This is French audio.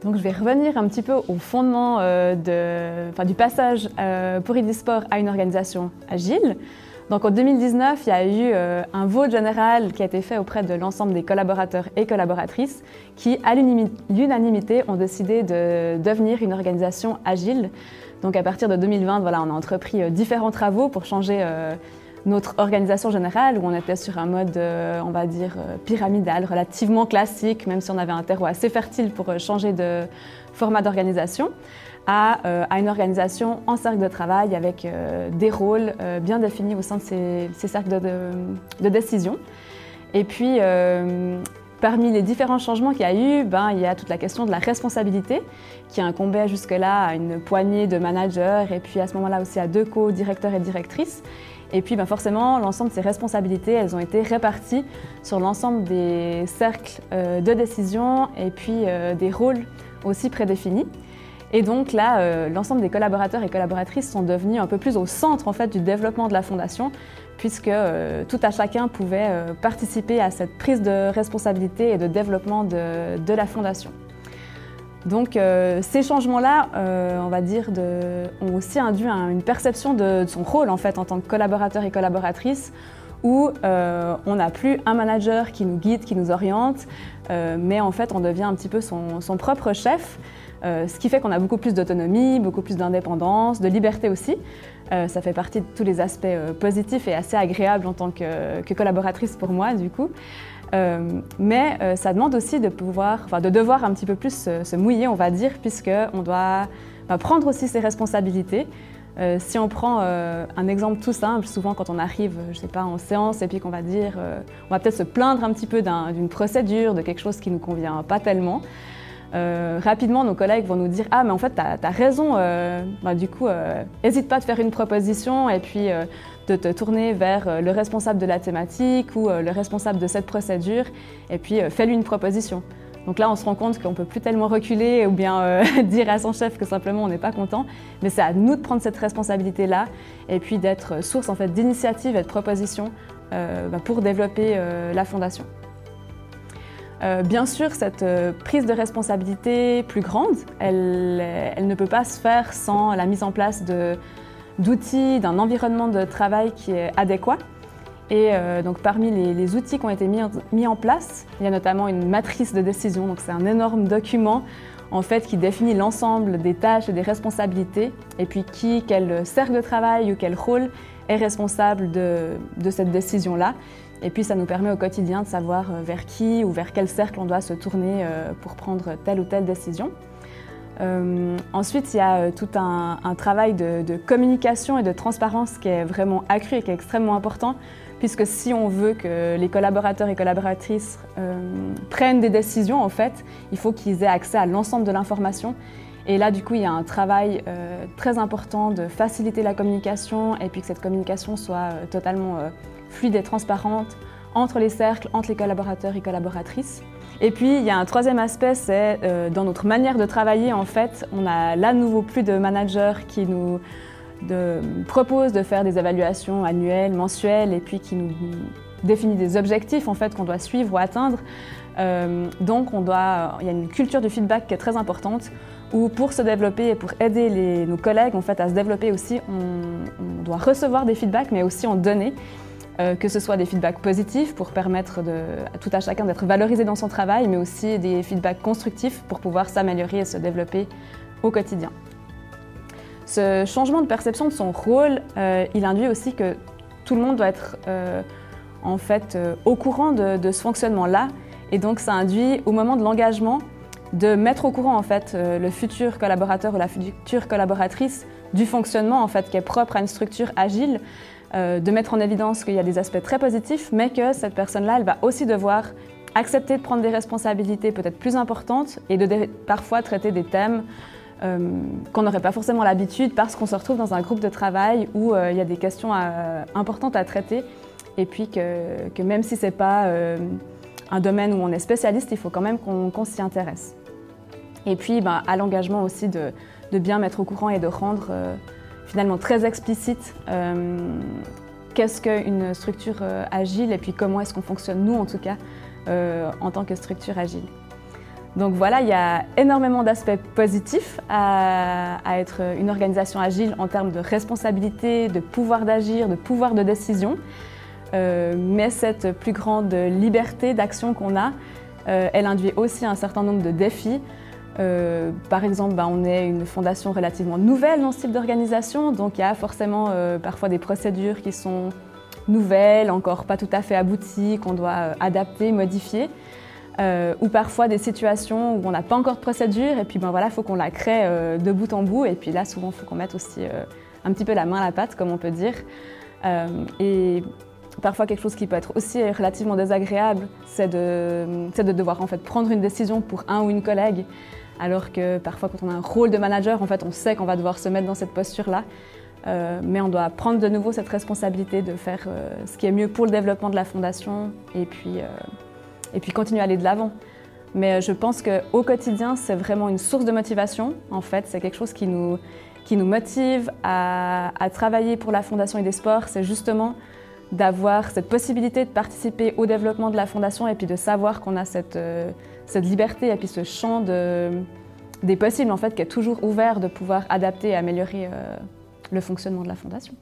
Donc je vais revenir un petit peu au fondement du passage pour Idisport à une organisation agile. Donc en 2019, il y a eu un vote général qui a été fait auprès de l'ensemble des collaborateurs et collaboratrices qui, à l'unanimité, ont décidé de devenir une organisation agile. Donc à partir de 2020, voilà, on a entrepris différents travaux pour changer notre organisation générale, où on était sur un mode, on va dire, pyramidal, relativement classique, même si on avait un terreau assez fertile pour changer de format d'organisation, à une organisation en cercle de travail avec des rôles bien définis au sein de ces cercles de décision. Et puis, parmi les différents changements qu'il y a eu, il y a toute la question de la responsabilité qui incombait jusque-là à une poignée de managers et puis à ce moment-là aussi à 2 co-directeurs et directrices. Et puis forcément, l'ensemble de ces responsabilités, elles ont été réparties sur l'ensemble des cercles de décision et puis des rôles aussi prédéfinis. Et donc là, l'ensemble des collaborateurs et collaboratrices sont devenus un peu plus au centre en fait, du développement de la Fondation, puisque tout à chacun pouvait participer à cette prise de responsabilité et de développement de la Fondation. Donc ces changements-là, on va dire, ont aussi induit une perception de son rôle en fait en tant que collaborateur et collaboratrice, où on n'a plus un manager qui nous guide, qui nous oriente, mais en fait on devient un petit peu son propre chef, ce qui fait qu'on a beaucoup plus d'autonomie, beaucoup plus d'indépendance, de liberté aussi. Ça fait partie de tous les aspects positifs et assez agréables en tant que collaboratrice pour moi du coup. Mais ça demande aussi de devoir un petit peu plus se mouiller, on va dire, puisqu'on doit prendre aussi ses responsabilités. Si on prend un exemple tout simple, souvent quand on arrive, je sais pas, en séance et puis qu'on va dire, on va peut-être se plaindre un petit peu d'une procédure, de quelque chose qui nous convient pas tellement. Rapidement, nos collègues vont nous dire « Ah, mais en fait, t'as raison, du coup, n'hésite pas à te faire une proposition et puis de te tourner vers le responsable de la thématique ou le responsable de cette procédure et puis fais-lui une proposition. » Donc là, on se rend compte qu'on ne peut plus tellement reculer ou bien dire à son chef que simplement on n'est pas content, mais c'est à nous de prendre cette responsabilité-là et puis d'être source en fait, d'initiatives et de propositions pour développer la Fondation. Bien sûr, cette prise de responsabilité plus grande, elle ne peut pas se faire sans la mise en place d'outils, d'un environnement de travail qui est adéquat. Et donc parmi les outils qui ont été mis en place, il y a notamment une matrice de décision. Donc c'est un énorme document en fait, qui définit l'ensemble des tâches et des responsabilités et puis quel cercle de travail ou quel rôle est responsable de cette décision-là. Et puis ça nous permet au quotidien de savoir vers qui ou vers quel cercle on doit se tourner pour prendre telle ou telle décision. Ensuite, il y a tout un travail de communication et de transparence qui est vraiment accru et qui est extrêmement important, puisque si on veut que les collaborateurs et collaboratrices prennent des décisions, en fait, il faut qu'ils aient accès à l'ensemble de l'information. Et là, du coup, il y a un travail très important de faciliter la communication et puis que cette communication soit totalement fluide et transparente entre les cercles, entre les collaborateurs et collaboratrices. Et puis, il y a un troisième aspect, c'est dans notre manière de travailler, en fait, on a là, nouveau plus de managers qui nous proposent de faire des évaluations annuelles, mensuelles, et puis qui nous définit des objectifs, en fait, qu'on doit suivre ou atteindre. Donc, il y a une culture du feedback qui est très importante, où pour se développer et pour aider nos collègues en fait, à se développer aussi, on doit recevoir des feedbacks, mais aussi en donner. Que ce soit des feedbacks positifs pour permettre à tout à chacun d'être valorisé dans son travail, mais aussi des feedbacks constructifs pour pouvoir s'améliorer et se développer au quotidien. Ce changement de perception de son rôle, il induit aussi que tout le monde doit être en fait, au courant de ce fonctionnement-là, et donc ça induit au moment de l'engagement de mettre au courant en fait, le futur collaborateur ou la future collaboratrice du fonctionnement en fait, qui est propre à une structure agile, de mettre en évidence qu'il y a des aspects très positifs, mais que cette personne-là, elle va aussi devoir accepter de prendre des responsabilités peut-être plus importantes et de parfois traiter des thèmes qu'on n'aurait pas forcément l'habitude parce qu'on se retrouve dans un groupe de travail où il y a des questions importantes à traiter et puis que même si ce n'est pas un domaine où on est spécialiste, il faut quand même qu'on s'y intéresse. Et puis à l'engagement aussi de bien mettre au courant et de rendre finalement très explicite qu'est-ce qu'une structure agile et puis comment est-ce qu'on fonctionne nous en tout cas en tant que structure agile. Donc voilà, il y a énormément d'aspects positifs à être une organisation agile en termes de responsabilité, de pouvoir d'agir, de pouvoir de décision. Mais cette plus grande liberté d'action qu'on a, elle induit aussi un certain nombre de défis. Par exemple, on est une fondation relativement nouvelle dans ce type d'organisation, donc il y a forcément parfois des procédures qui sont nouvelles, encore pas tout à fait abouties, qu'on doit adapter, modifier. Ou parfois des situations où on n'a pas encore de procédure et puis voilà, il faut qu'on la crée de bout en bout et puis là souvent il faut qu'on mette aussi un petit peu la main à la pâte comme on peut dire. Et parfois quelque chose qui peut être aussi relativement désagréable, c'est de devoir en fait prendre une décision pour un ou une collègue alors que parfois quand on a un rôle de manager, en fait on sait qu'on va devoir se mettre dans cette posture-là. Mais on doit prendre de nouveau cette responsabilité de faire ce qui est mieux pour le développement de la fondation et puis continuer à aller de l'avant. Mais je pense qu'au quotidien, c'est vraiment une source de motivation. En fait, c'est quelque chose qui nous motive à travailler pour la Fondation e-Sports. C'est justement d'avoir cette possibilité de participer au développement de la Fondation et puis de savoir qu'on a cette liberté et puis ce champ des possibles en fait, qui est toujours ouvert de pouvoir adapter et améliorer le fonctionnement de la Fondation.